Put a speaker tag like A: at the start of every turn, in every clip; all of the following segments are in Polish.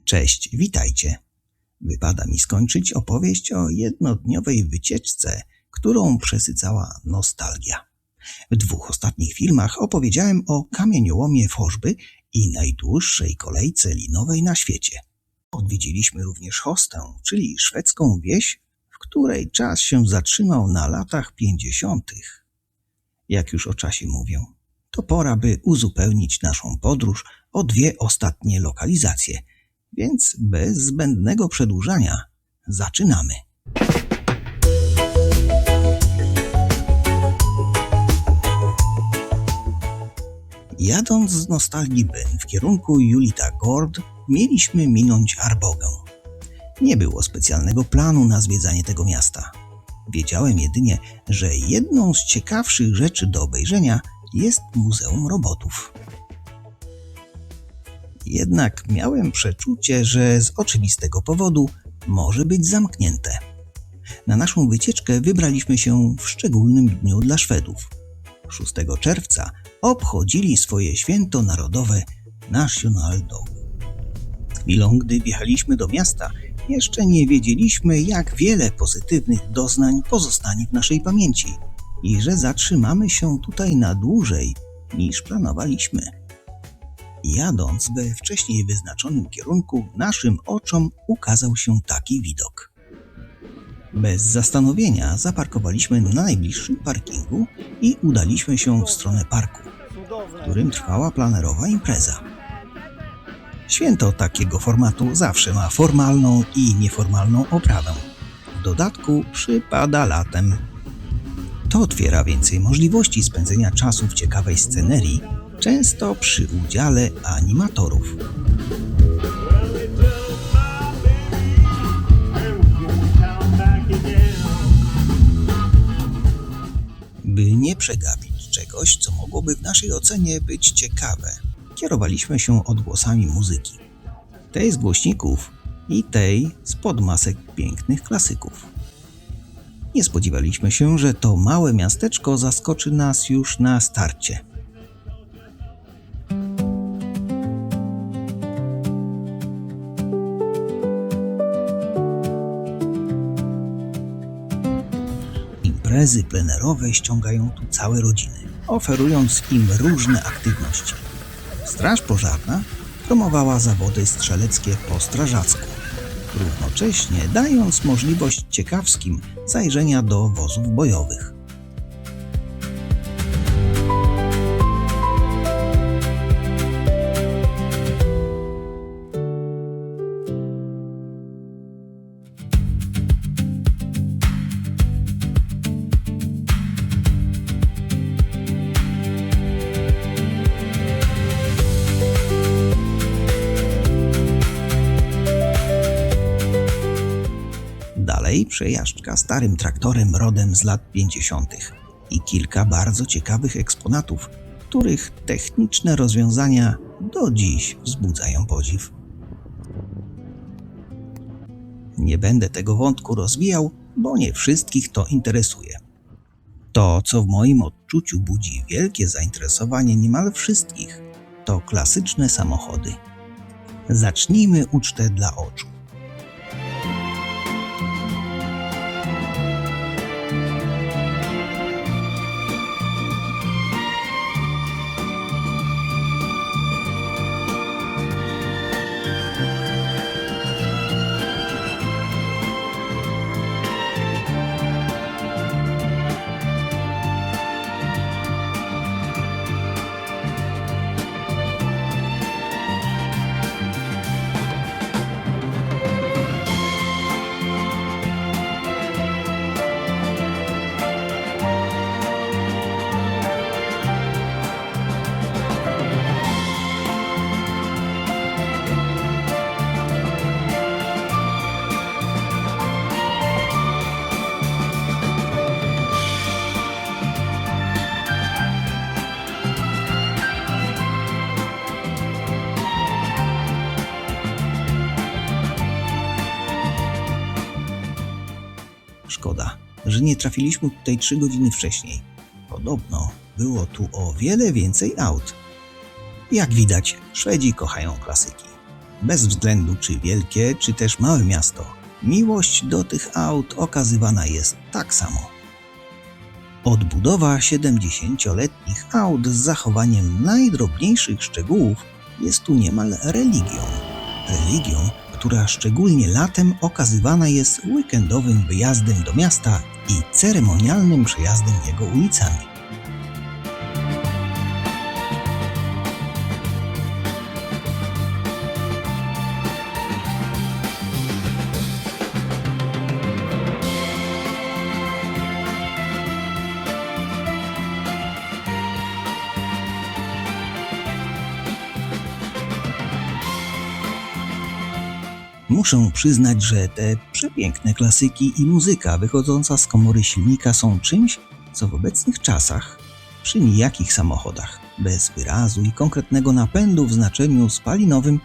A: Cześć, witajcie. Wypada mi skończyć opowieść o jednodniowej wycieczce, którą przesycała nostalgia. W 2 ostatnich filmach opowiedziałem o kamieniołomie Forzby i najdłuższej kolejce linowej na świecie. Odwiedziliśmy również Hostę, czyli szwedzką wieś, w której czas się zatrzymał na latach 50. Jak już o czasie mówię, to pora, by uzupełnić naszą podróż o 2 ostatnie lokalizacje, więc bez zbędnego przedłużania zaczynamy. Jadąc z Nostalgii Byn w kierunku Julita Gord, mieliśmy minąć Arbogę. Nie było specjalnego planu na zwiedzanie tego miasta. Wiedziałem jedynie, że jedną z ciekawszych rzeczy do obejrzenia jest Muzeum Robotów. Jednak miałem przeczucie, że z oczywistego powodu może być zamknięte. Na naszą wycieczkę wybraliśmy się w szczególnym dniu dla Szwedów. 6 czerwca obchodzili swoje święto narodowe Nationaldag. Chwilą, gdy wjechaliśmy do miasta, jeszcze nie wiedzieliśmy, jak wiele pozytywnych doznań pozostanie w naszej pamięci i że zatrzymamy się tutaj na dłużej niż planowaliśmy. Jadąc we wcześniej wyznaczonym kierunku, naszym oczom ukazał się taki widok. Bez zastanowienia zaparkowaliśmy na najbliższym parkingu i udaliśmy się w stronę parku, w którym trwała planerowa impreza. Święto takiego formatu zawsze ma formalną i nieformalną oprawę. W dodatku przypada latem. To otwiera więcej możliwości spędzenia czasu w ciekawej scenerii, często przy udziale animatorów. By nie przegapić czegoś, co mogłoby w naszej ocenie być ciekawe, kierowaliśmy się odgłosami muzyki. Tej z głośników i tej spod masek pięknych klasyków. Nie spodziewaliśmy się, że to małe miasteczko zaskoczy nas już na starcie. Imprezy plenerowe ściągają tu całe rodziny, oferując im różne aktywności. Straż pożarna promowała zawody strzeleckie po strażacku, równocześnie dając możliwość ciekawskim zajrzenia do wozów bojowych. Dalej przejażdżka starym traktorem rodem z lat 50. i kilka bardzo ciekawych eksponatów, których techniczne rozwiązania do dziś wzbudzają podziw. Nie będę tego wątku rozwijał, bo nie wszystkich to interesuje. To, co w moim odczuciu budzi wielkie zainteresowanie niemal wszystkich, to klasyczne samochody. Zacznijmy ucztę dla oczu. Szkoda, że nie trafiliśmy tutaj 3 godziny wcześniej. Podobno było tu o wiele więcej aut. Jak widać, Szwedzi kochają klasyki. Bez względu czy wielkie, czy też małe miasto, miłość do tych aut okazywana jest tak samo. Odbudowa 70-letnich aut z zachowaniem najdrobniejszych szczegółów jest tu niemal religią. Religią, która szczególnie latem okazywana jest weekendowym wyjazdem do miasta i ceremonialnym przejazdem jego ulicami. Muszę przyznać, że te przepiękne klasyki i muzyka wychodząca z komory silnika są czymś, co w obecnych czasach, przy nijakich samochodach, bez wyrazu i konkretnego napędu w znaczeniu spalinowym,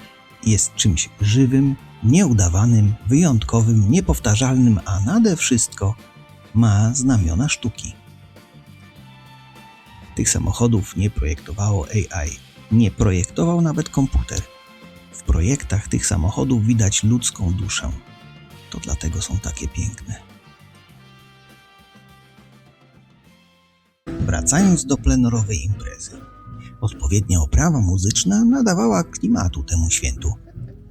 A: jest czymś żywym, nieudawanym, wyjątkowym, niepowtarzalnym, a nade wszystko ma znamiona sztuki. Tych samochodów nie projektowało AI, nie projektował nawet komputer. W projektach tych samochodów widać ludzką duszę. To dlatego są takie piękne. Wracając do plenerowej imprezy. Odpowiednia oprawa muzyczna nadawała klimatu temu świętu.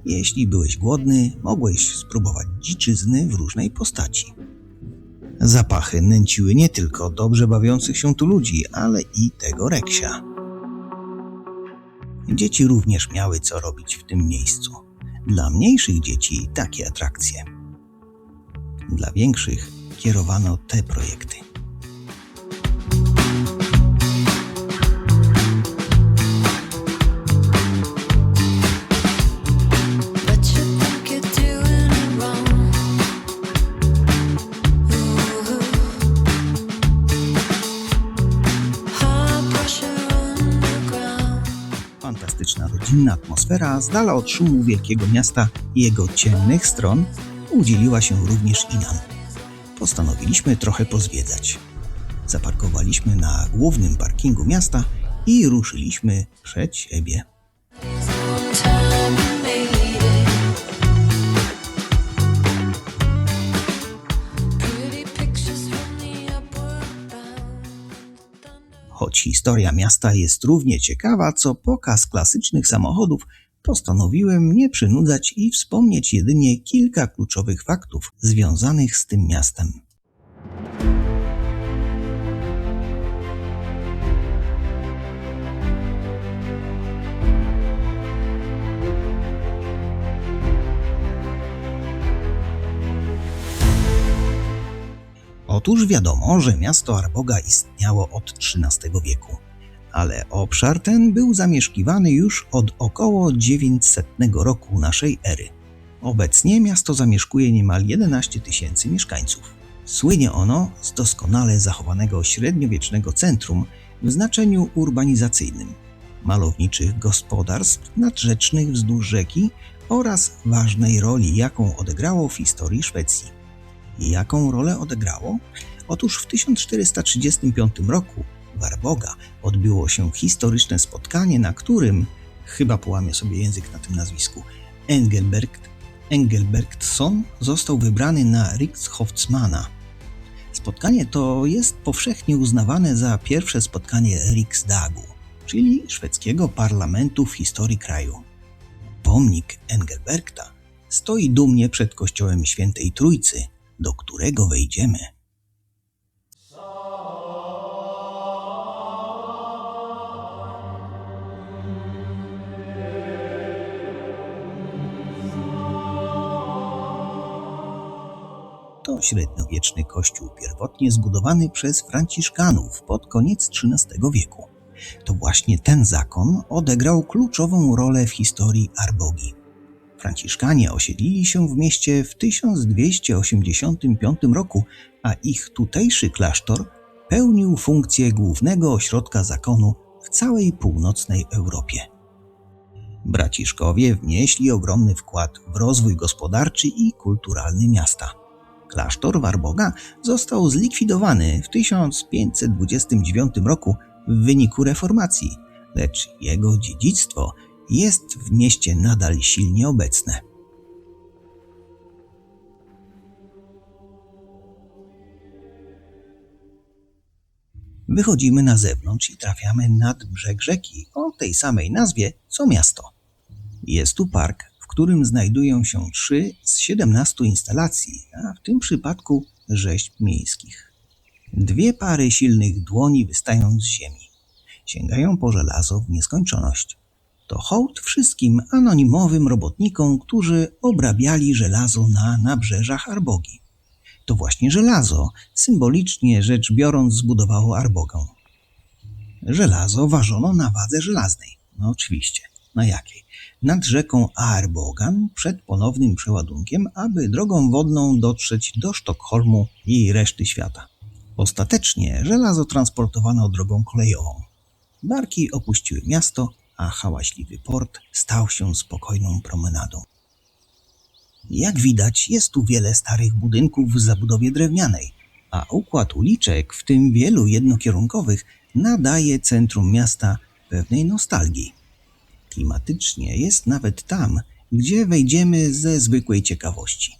A: Jeśli byłeś głodny, mogłeś spróbować dziczyzny w różnej postaci. Zapachy nęciły nie tylko dobrze bawiących się tu ludzi, ale i tego reksia. Dzieci również miały co robić w tym miejscu. Dla mniejszych dzieci takie atrakcje. Dla większych kierowano te projekty. Fantastyczna rodzinna atmosfera z dala od szumu wielkiego miasta i jego ciemnych stron udzieliła się również i nam. Postanowiliśmy trochę pozwiedzać. Zaparkowaliśmy na głównym parkingu miasta i ruszyliśmy przed siebie. Choć historia miasta jest równie ciekawa, co pokaz klasycznych samochodów, postanowiłem nie przynudzać i wspomnieć jedynie kilka kluczowych faktów związanych z tym miastem. Otóż wiadomo, że miasto Arboga istniało od XIII wieku, ale obszar ten był zamieszkiwany już od około 900 roku naszej ery. Obecnie miasto zamieszkuje niemal 11 000 mieszkańców. Słynie ono z doskonale zachowanego średniowiecznego centrum w znaczeniu urbanizacyjnym, malowniczych gospodarstw nadrzecznych wzdłuż rzeki oraz ważnej roli, jaką odegrało w historii Szwecji. Jaką rolę odegrało? Otóż w 1435 roku w Arboga odbyło się historyczne spotkanie, na którym, chyba połamię sobie język na tym nazwisku, Engelbertsson został wybrany na Rikshoftsmana. Spotkanie to jest powszechnie uznawane za pierwsze spotkanie Riksdagu, czyli szwedzkiego parlamentu w historii kraju. Pomnik Engelberta stoi dumnie przed kościołem Świętej Trójcy, do którego wejdziemy. To średniowieczny kościół pierwotnie zbudowany przez Franciszkanów pod koniec XIII wieku. To właśnie ten zakon odegrał kluczową rolę w historii Arbogi. Franciszkanie osiedlili się w mieście w 1285 roku, a ich tutejszy klasztor pełnił funkcję głównego ośrodka zakonu w całej północnej Europie. Braciszkowie wnieśli ogromny wkład w rozwój gospodarczy i kulturalny miasta. Klasztor w Arboga został zlikwidowany w 1529 roku w wyniku reformacji, lecz jego dziedzictwo jest w mieście nadal silnie obecne. Wychodzimy na zewnątrz i trafiamy nad brzeg rzeki o tej samej nazwie co miasto. Jest tu park, w którym znajdują się 3 z 17 instalacji, a w tym przypadku rzeźb miejskich. 2 pary silnych dłoni wystają z ziemi. Sięgają po żelazo w nieskończoność. To hołd wszystkim anonimowym robotnikom, którzy obrabiali żelazo na nabrzeżach Arbogi. To właśnie żelazo, symbolicznie rzecz biorąc, zbudowało Arbogę. Żelazo ważono na wadze żelaznej. No oczywiście. Na jakiej? Nad rzeką Arbogan przed ponownym przeładunkiem, aby drogą wodną dotrzeć do Sztokholmu i reszty świata. Ostatecznie żelazo transportowano drogą kolejową. Barki opuściły miasto, a hałaśliwy port stał się spokojną promenadą. Jak widać, jest tu wiele starych budynków w zabudowie drewnianej, a układ uliczek, w tym wielu jednokierunkowych, nadaje centrum miasta pewnej nostalgii. Klimatycznie jest nawet tam, gdzie wejdziemy ze zwykłej ciekawości.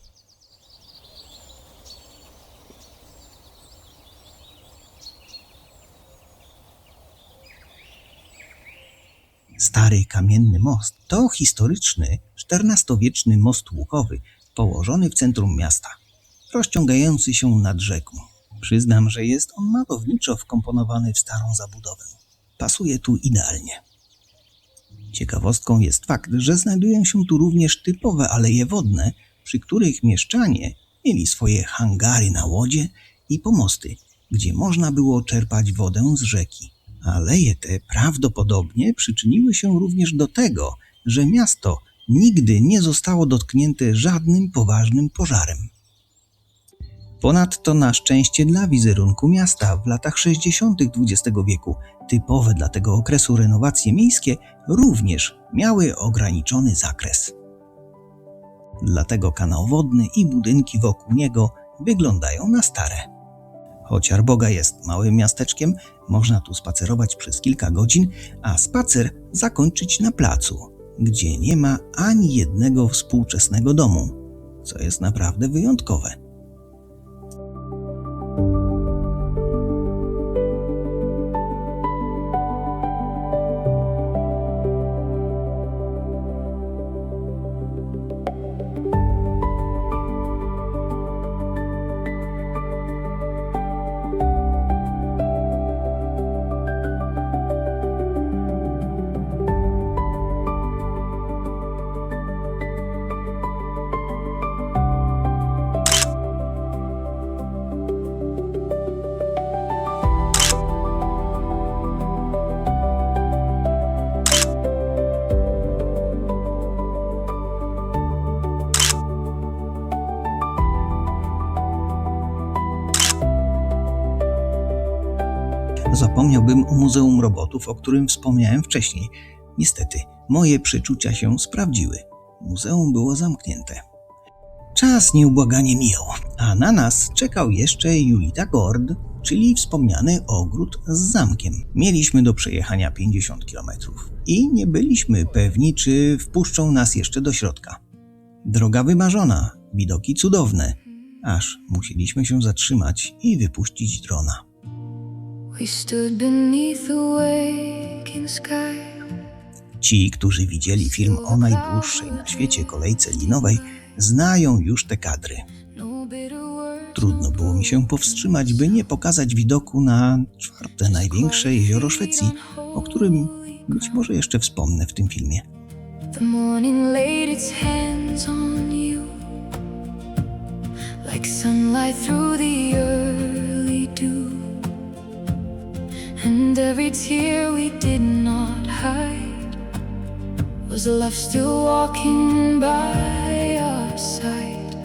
A: Stary kamienny most to historyczny, XIV-wieczny most łukowy, położony w centrum miasta, rozciągający się nad rzeką. Przyznam, że jest on malowniczo wkomponowany w starą zabudowę. Pasuje tu idealnie. Ciekawostką jest fakt, że znajdują się tu również typowe aleje wodne, przy których mieszczanie mieli swoje hangary na łodzie i pomosty, gdzie można było czerpać wodę z rzeki. Aleje te prawdopodobnie przyczyniły się również do tego, że miasto nigdy nie zostało dotknięte żadnym poważnym pożarem. Ponadto na szczęście dla wizerunku miasta w latach 60. XX wieku, typowe dla tego okresu renowacje miejskie również miały ograniczony zakres. Dlatego kanał wodny i budynki wokół niego wyglądają na stare. Choć Arboga jest małym miasteczkiem, można tu spacerować przez kilka godzin, a spacer zakończyć na placu, gdzie nie ma ani jednego współczesnego domu, co jest naprawdę wyjątkowe. Zapomniałbym o Muzeum Robotów, o którym wspomniałem wcześniej. Niestety, moje przeczucia się sprawdziły. Muzeum było zamknięte. Czas nieubłaganie mijał, a na nas czekał jeszcze Julita Gord, czyli wspomniany ogród z zamkiem. Mieliśmy do przejechania 50 km i nie byliśmy pewni, czy wpuszczą nas jeszcze do środka. Droga wymarzona, widoki cudowne, aż musieliśmy się zatrzymać i wypuścić drona. Ci, którzy widzieli film o najdłuższej na świecie kolejce linowej, znają już te kadry. Trudno było mi się powstrzymać, by nie pokazać widoku na 4. największe jezioro Szwecji, o którym być może jeszcze wspomnę w tym filmie. And every tear we did not hide was love still walking by our side.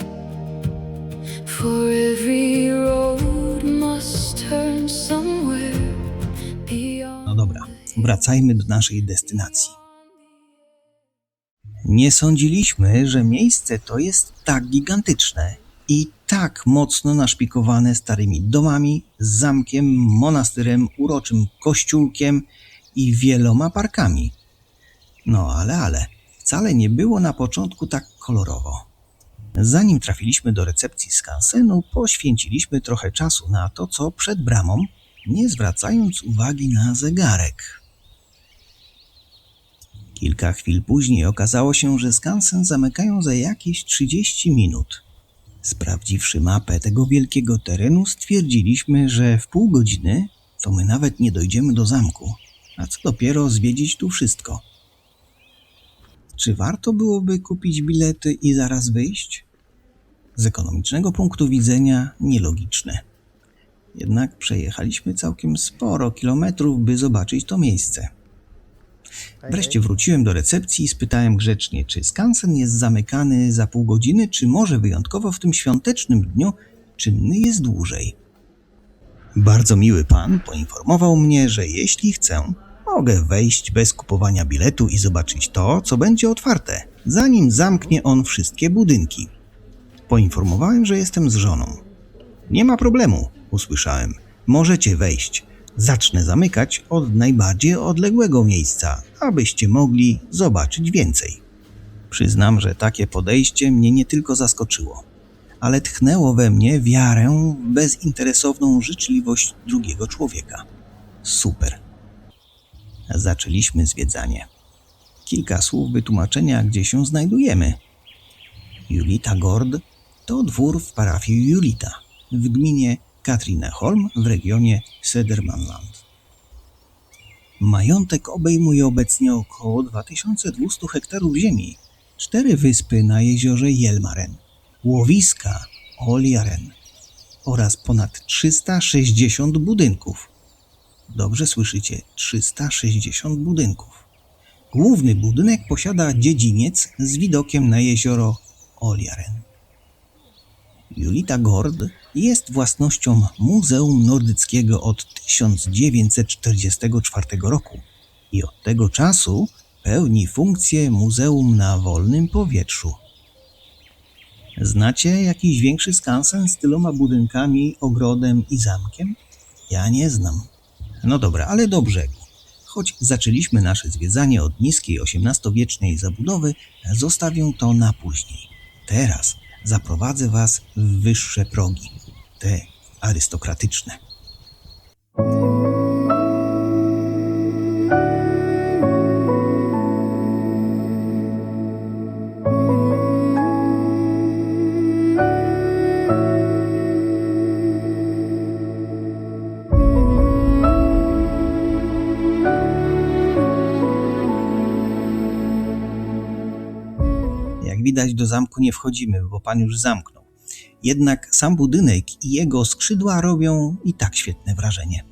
A: For every road must turn somewhere beyond. No dobra, wracajmy do naszej destynacji. Nie sądziliśmy, że miejsce to jest tak gigantyczne i tak mocno naszpikowane starymi domami, zamkiem, monastyrem, uroczym kościółkiem i wieloma parkami. No ale, wcale nie było na początku tak kolorowo. Zanim trafiliśmy do recepcji skansenu, poświęciliśmy trochę czasu na to, co przed bramą, nie zwracając uwagi na zegarek. Kilka chwil później okazało się, że skansen zamykają za jakieś 30 minut. Sprawdziwszy mapę tego wielkiego terenu, stwierdziliśmy, że w pół godziny to my nawet nie dojdziemy do zamku, a co dopiero zwiedzić tu wszystko. Czy warto byłoby kupić bilety i zaraz wyjść? Z ekonomicznego punktu widzenia nielogiczne. Jednak przejechaliśmy całkiem sporo kilometrów, by zobaczyć to miejsce. Wreszcie wróciłem do recepcji i spytałem grzecznie, czy skansen jest zamykany za pół godziny, czy może wyjątkowo w tym świątecznym dniu czynny jest dłużej. Bardzo miły pan poinformował mnie, że jeśli chcę, mogę wejść bez kupowania biletu i zobaczyć to, co będzie otwarte, zanim zamknie on wszystkie budynki. Poinformowałem, że jestem z żoną. Nie ma problemu, usłyszałem. Możecie wejść. Zacznę zamykać od najbardziej odległego miejsca, abyście mogli zobaczyć więcej. Przyznam, że takie podejście mnie nie tylko zaskoczyło, ale tchnęło we mnie wiarę w bezinteresowną życzliwość drugiego człowieka. Super. Zaczęliśmy zwiedzanie. Kilka słów wytłumaczenia, gdzie się znajdujemy. Julita Gord to dwór w parafii Julita w gminie Katrineholm w regionie Södermanland. Majątek obejmuje obecnie około 2200 hektarów ziemi, 4 wyspy na jeziorze Hjälmaren, łowiska Oljaren oraz ponad 360 budynków. Dobrze słyszycie, 360 budynków. Główny budynek posiada dziedziniec z widokiem na jezioro Oljaren. Julita Gord jest własnością Muzeum Nordyckiego od 1944 roku i od tego czasu pełni funkcję muzeum na wolnym powietrzu. Znacie jakiś większy skansen z tyloma budynkami, ogrodem i zamkiem? Ja nie znam. No dobra, ale do brzegu. Choć zaczęliśmy nasze zwiedzanie od niskiej XVIII-wiecznej zabudowy, zostawię to na później. Teraz zaprowadzę was w wyższe progi, te arystokratyczne. Jak widać, do zamku nie wchodzimy, bo pan już zamknął. Jednak sam budynek i jego skrzydła robią i tak świetne wrażenie.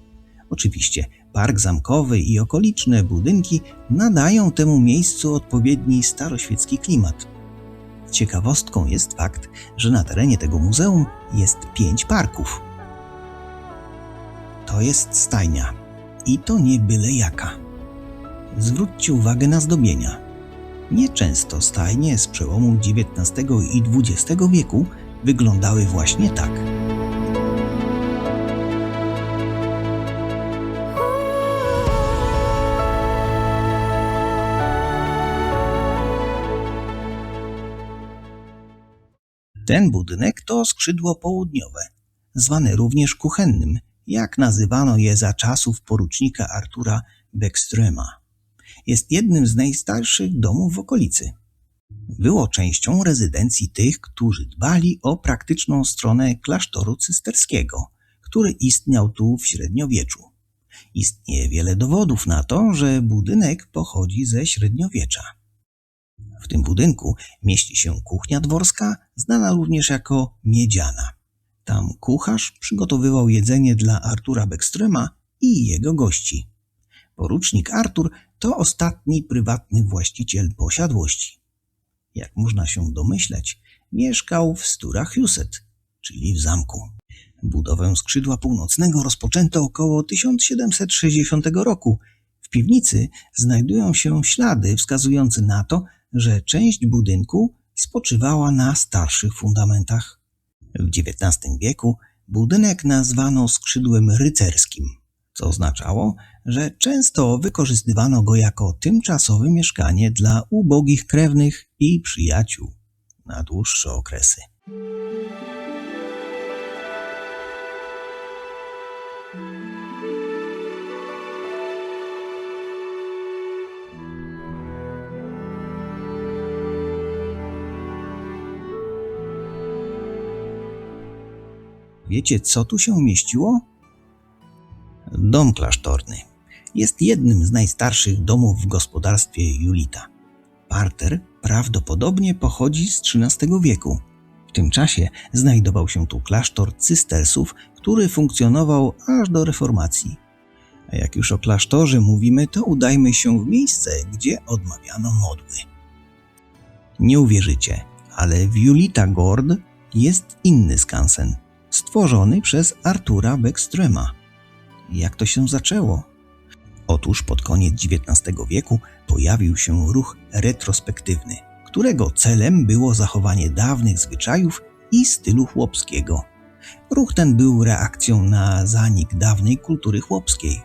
A: Oczywiście park zamkowy i okoliczne budynki nadają temu miejscu odpowiedni staroświecki klimat. Ciekawostką jest fakt, że na terenie tego muzeum jest 5 parków. To jest stajnia i to nie byle jaka. Zwróćcie uwagę na zdobienia. Nieczęsto stajnie z przełomu XIX i XX wieku wyglądały właśnie tak. Ten budynek to skrzydło południowe, zwane również kuchennym, jak nazywano je za czasów porucznika Artura Beckströma. Jest jednym z najstarszych domów w okolicy. Było częścią rezydencji tych, którzy dbali o praktyczną stronę klasztoru cysterskiego, który istniał tu w średniowieczu. Istnieje wiele dowodów na to, że budynek pochodzi ze średniowiecza. W tym budynku mieści się kuchnia dworska, znana również jako miedziana. Tam kucharz przygotowywał jedzenie dla Artura Beckströma i jego gości. Porucznik Artur to ostatni prywatny właściciel posiadłości. Jak można się domyśleć, mieszkał w Stura-Huset, czyli w zamku. Budowę skrzydła północnego rozpoczęto około 1760 roku. W piwnicy znajdują się ślady wskazujące na to, że część budynku spoczywała na starszych fundamentach. W XIX wieku budynek nazwano skrzydłem rycerskim, co oznaczało, że często wykorzystywano go jako tymczasowe mieszkanie dla ubogich krewnych i przyjaciół na dłuższe okresy. Wiecie, co tu się mieściło? Dom klasztorny. Jest jednym z najstarszych domów w gospodarstwie Julita. Parter prawdopodobnie pochodzi z XIII wieku. W tym czasie znajdował się tu klasztor cystersów, który funkcjonował aż do reformacji. A jak już o klasztorze mówimy, to udajmy się w miejsce, gdzie odmawiano modły. Nie uwierzycie, ale w Julita Gord jest inny skansen, stworzony przez Artura Beckströma. Jak to się zaczęło? Otóż pod koniec XIX wieku pojawił się ruch retrospektywny, którego celem było zachowanie dawnych zwyczajów i stylu chłopskiego. Ruch ten był reakcją na zanik dawnej kultury chłopskiej.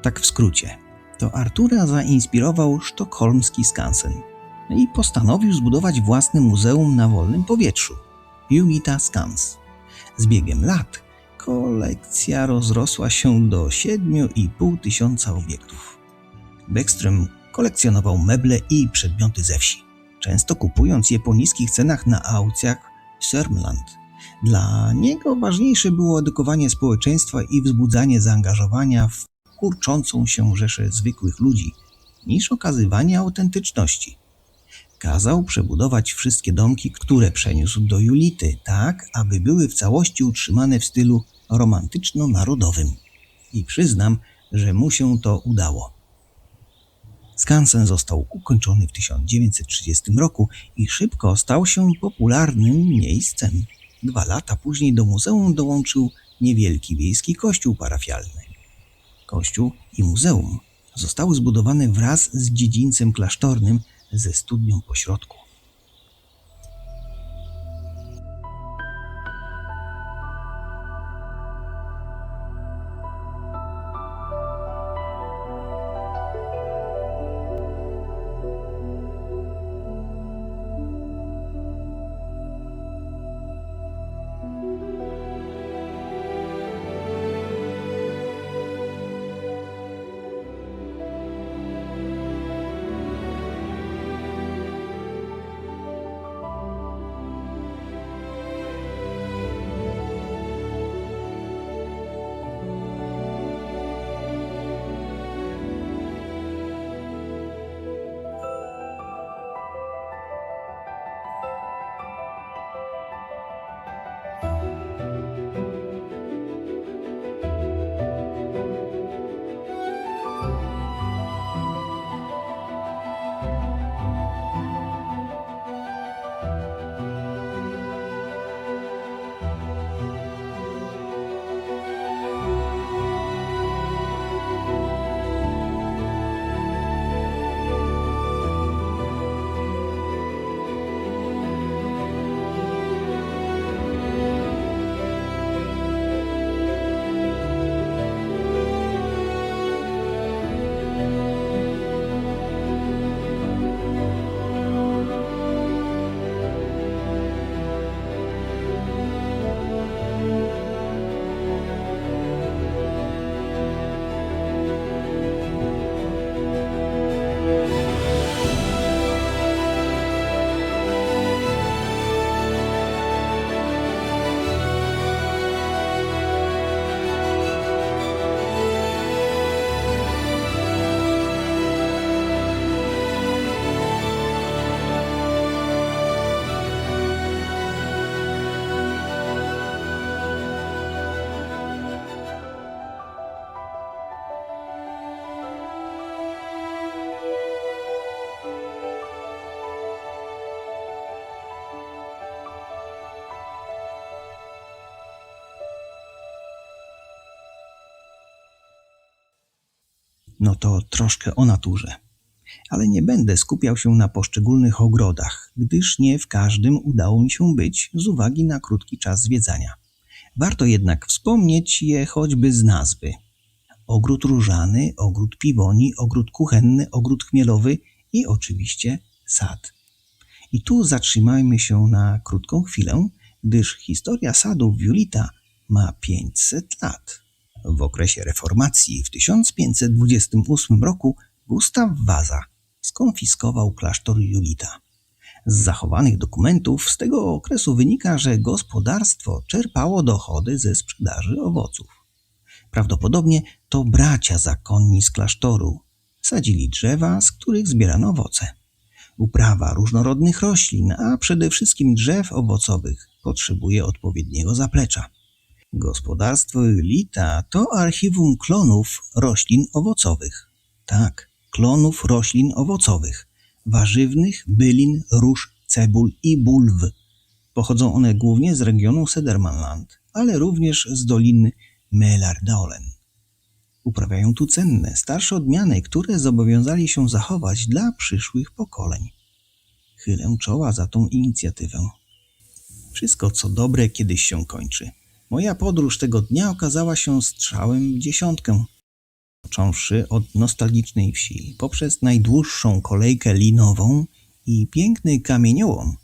A: Tak w skrócie, to Artura zainspirował sztokholmski skansen i postanowił zbudować własne muzeum na wolnym powietrzu – Julita Skans. Z biegiem lat kolekcja rozrosła się do 7,5 tysiąca obiektów. Beckström kolekcjonował meble i przedmioty ze wsi, często kupując je po niskich cenach na aukcjach w Sörmland. Dla niego ważniejsze było edukowanie społeczeństwa i wzbudzanie zaangażowania w kurczącą się rzeszę zwykłych ludzi, niż okazywanie autentyczności. Kazał przebudować wszystkie domki, które przeniósł do Julity, tak, aby były w całości utrzymane w stylu romantyczno-narodowym. I przyznam, że mu się to udało. Skansen został ukończony w 1930 roku i szybko stał się popularnym miejscem. 2 lata później do muzeum dołączył niewielki wiejski kościół parafialny. Kościół i muzeum zostały zbudowane wraz z dziedzińcem klasztornym ze studnią pośrodku. No to troszkę o naturze. Ale nie będę skupiał się na poszczególnych ogrodach, gdyż nie w każdym udało mi się być z uwagi na krótki czas zwiedzania. Warto jednak wspomnieć je choćby z nazwy. ogród różany, ogród piwoni, ogród kuchenny, ogród chmielowy i oczywiście sad. I tu zatrzymajmy się na krótką chwilę, gdyż historia sadów Julita ma 500 lat. W okresie reformacji w 1528 roku Gustaw Wasa skonfiskował klasztor Julita. Z zachowanych dokumentów z tego okresu wynika, że gospodarstwo czerpało dochody ze sprzedaży owoców. Prawdopodobnie to bracia zakonni z klasztoru sadzili drzewa, z których zbierano owoce. Uprawa różnorodnych roślin, a przede wszystkim drzew owocowych, potrzebuje odpowiedniego zaplecza. Gospodarstwo Julita to archiwum klonów roślin owocowych. Tak, klonów roślin owocowych, warzywnych, bylin, róż, cebul i bulw. Pochodzą one głównie z regionu Södermanland, ale również z doliny Mälardalen. Uprawiają tu cenne, starsze odmiany, które zobowiązali się zachować dla przyszłych pokoleń. Chylę czoła za tą inicjatywę. Wszystko, co dobre, kiedyś się kończy. Moja podróż tego dnia okazała się strzałem w dziesiątkę. Począwszy od nostalgicznej wsi, poprzez najdłuższą kolejkę linową i piękny kamieniołom,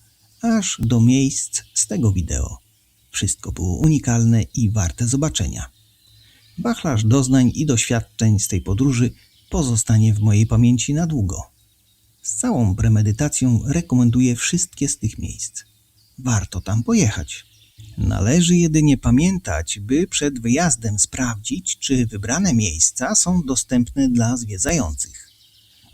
A: aż do miejsc z tego wideo. Wszystko było unikalne i warte zobaczenia. Wachlarz doznań i doświadczeń z tej podróży pozostanie w mojej pamięci na długo. Z całą premedytacją rekomenduję wszystkie z tych miejsc. Warto tam pojechać. Należy jedynie pamiętać, by przed wyjazdem sprawdzić, czy wybrane miejsca są dostępne dla zwiedzających.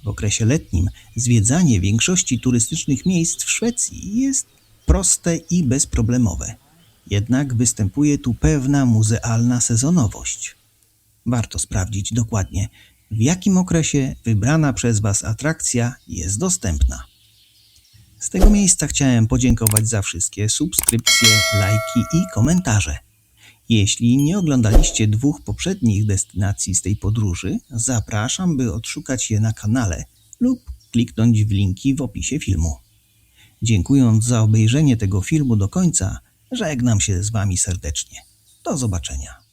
A: W okresie letnim zwiedzanie większości turystycznych miejsc w Szwecji jest proste i bezproblemowe. Jednak występuje tu pewna muzealna sezonowość. Warto sprawdzić dokładnie, w jakim okresie wybrana przez Was atrakcja jest dostępna. Z tego miejsca chciałem podziękować za wszystkie subskrypcje, lajki i komentarze. Jeśli nie oglądaliście 2 poprzednich destynacji z tej podróży, zapraszam, by odszukać je na kanale lub kliknąć w linki w opisie filmu. Dziękując za obejrzenie tego filmu do końca, żegnam się z Wami serdecznie. Do zobaczenia.